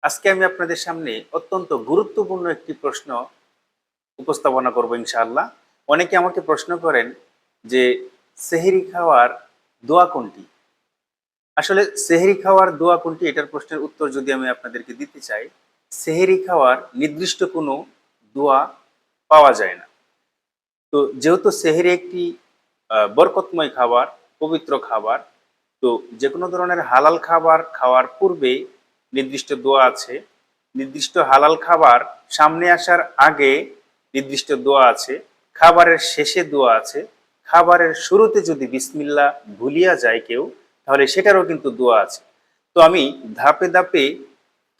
আজকে আমি আপনাদের সামনে অত্যন্ত গুরুত্বপূর্ণ একটি প্রশ্ন উপস্থাপনা করব ইনশাআল্লাহ। অনেকে আমাকে প্রশ্ন করেন যে সেহরি খাওয়ার দোয়া কোনটি? আসলে সেহরি খাওয়ার দোয়া কোনটি এটার প্রশ্নের উত্তর যদি আমি আপনাদেরকে দিতে চাই, সেহরি খাওয়ার নির্দিষ্ট কোনো দোয়া পাওয়া যায় না। তো যেহেতু সেহরি একটি বরকতময় খাবার, পবিত্র খাবার, তো যে কোনো ধরনের হালাল খাবার খাওয়ার পূর্বে নির্দিষ্ট দোয়া আছে, নির্দিষ্ট হালাল খাবার সামনে আসার আগে নির্দিষ্ট দোয়া আছে, খাবারের শেষে দোয়া আছে, খাবারের শুরুতে যদি বিসমিল্লাহ ভুলিয়া যায় কেউ তাহলে সেটারও কিন্তু দোয়া আছে। তো আমি ধাপে ধাপে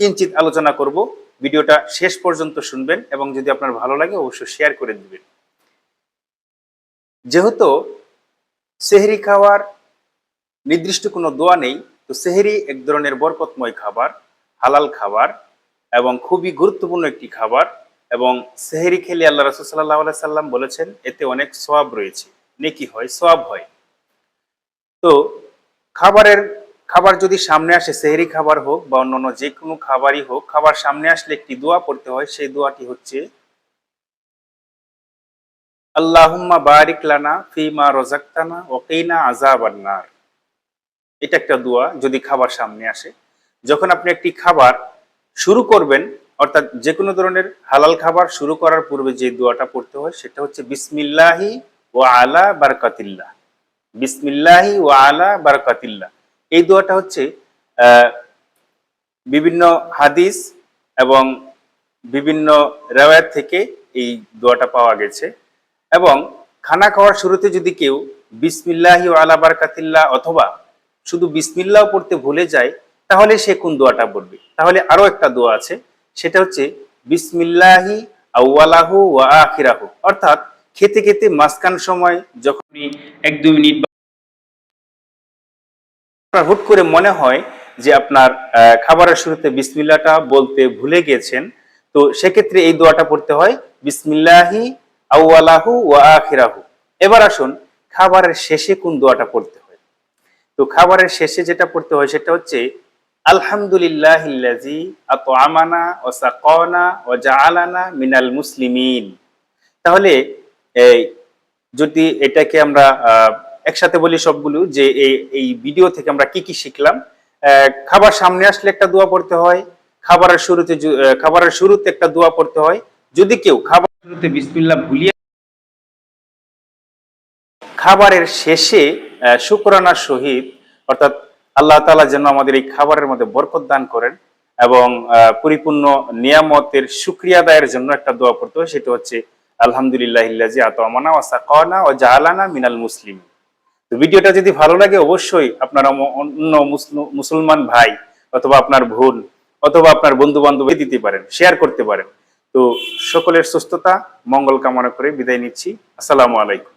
কিঞ্চিত আলোচনা করব, ভিডিওটা শেষ পর্যন্ত শুনবেন এবং যদি আপনার ভালো লাগে অবশ্যই শেয়ার করে দিবেন। যেহেতু সেহরি খাওয়ার নির্দিষ্ট কোনো দোয়া নেই, তো সেহরি এক ধরনের বরকতময় খাবার, হালাল খাবার এবং খুবই গুরুত্বপূর্ণ একটি খাবার। এবং সেহরি খেলে আল্লাহ রাসূল সাল্লাল্লাহু আলাইহি সাল্লাম বলেছেন এতে অনেক সওয়াব রয়েছে, নেকি হয়, সওয়াব হয়। তো খাবার যদি সামনে আসে, সেহরি খাবার হোক বা অন্যান্য যে কোনো খাবারই হোক, খাবার সামনে আসলে একটি দোয়া পড়তে হয়। সেই দোয়াটি হচ্ছে আল্লাহুম্মা বারিক লানা ফিমা রাযাকতানা ওয়া কিনা আযাবান নার। এটা একটা দোয়া যদি খাবার সামনে আসে। যখন আপনি একটি খাবার শুরু করবেন, অর্থাৎ যে কোনো ধরনের হালাল খাবার শুরু করার পূর্বে যে দোয়াটা পড়তে হয় সেটা হচ্ছে বিসমিল্লাহি ওয়া আলা বারাকাতিল্লাহ। বিসমিল্লাহি ওয়া আলা বারাকাতিল্লাহ। এই দোয়াটা হচ্ছে আহ, বিভিন্ন হাদিস এবং বিভিন্ন রেওয়ায়াত থেকে এই দোয়াটা পাওয়া গেছে। এবং খানা খাওয়ার শুরুতে যদি কেউ বিসমিল্লাহি ওয়া আলা বারাকাতিল্লাহ অথবা শুধু বিসমিল্লাহ পড়তে ভুলে যায় তাহলে সে কোন দোয়াটা পড়বে? তাহলে আরো একটা দোয়া আছে, সেটা হচ্ছে বিসমিল্লাহি আউয়ালাহু ওয়া আখিরাহু। অর্থাৎ খেতে খেতে মাঝখান সময় যখন 1-2 মিনিট আপনার হুট করে মনে হয় যে আপনার খাবারের শুরুতে বিসমিল্লাহটা বলতে ভুলে গেছেন, তো সেক্ষেত্রে এই দোয়াটা পড়তে হয় বিসমিল্লাহি আউয়ালাহু ওয়া আখিরাহু। এবার আসুন খাবারের শেষে কোন দোয়াটা পড়তে হয়। তো খাবারের শেষে যেটা পড়তে হয় সেটা হচ্ছে আলহামদুলিল্লাহিল্লাযী আত'আমানা ওয়া সাকানা ওয়া জাআলানা মিনাল মুসলিমিন। তাহলে এই যদি এটাকে আমরা একসাথে বলি সবগুলো, যে এই ভিডিও থেকে আমরা কি কি শিখলাম। খাবার সামনে আসলে একটা দোয়া পড়তে হয়, খাবারের শুরুতে একটা দোয়া পড়তে হয়। যদি কেউ খাবার শুরুতে বিসমিল্লাহ ভুলিয়ে খাবারের শেষে শুকরানার সহিত, অর্থাৎ আল্লাহ তাআলা যেন আমাদের এই খাবারের মধ্যে বরকত দান করেন এবং পরিপূর্ণ নিয়ামতের শুকরিয়া আদায়ের জন্য একটা দোয়া পড়তে হয়, সেটা হচ্ছে আলহামদুলিল্লাহিল্লাযী আত'আমানা ওয়া সাকানা ওয়া জাআলানা মিনাল মুসলিমিন। তো ভিডিওটা যদি ভালো লাগে অবশ্যই আপনারা অন্য মুসলমান ভাই অথবা আপনার বোন অথবা আপনার বন্ধু বান্ধব দিতে পারেন, শেয়ার করতে পারেন। তো সকলের সুস্থতা মঙ্গল কামনা করে বিদায় নিচ্ছি। আসসালামু আলাইকুম।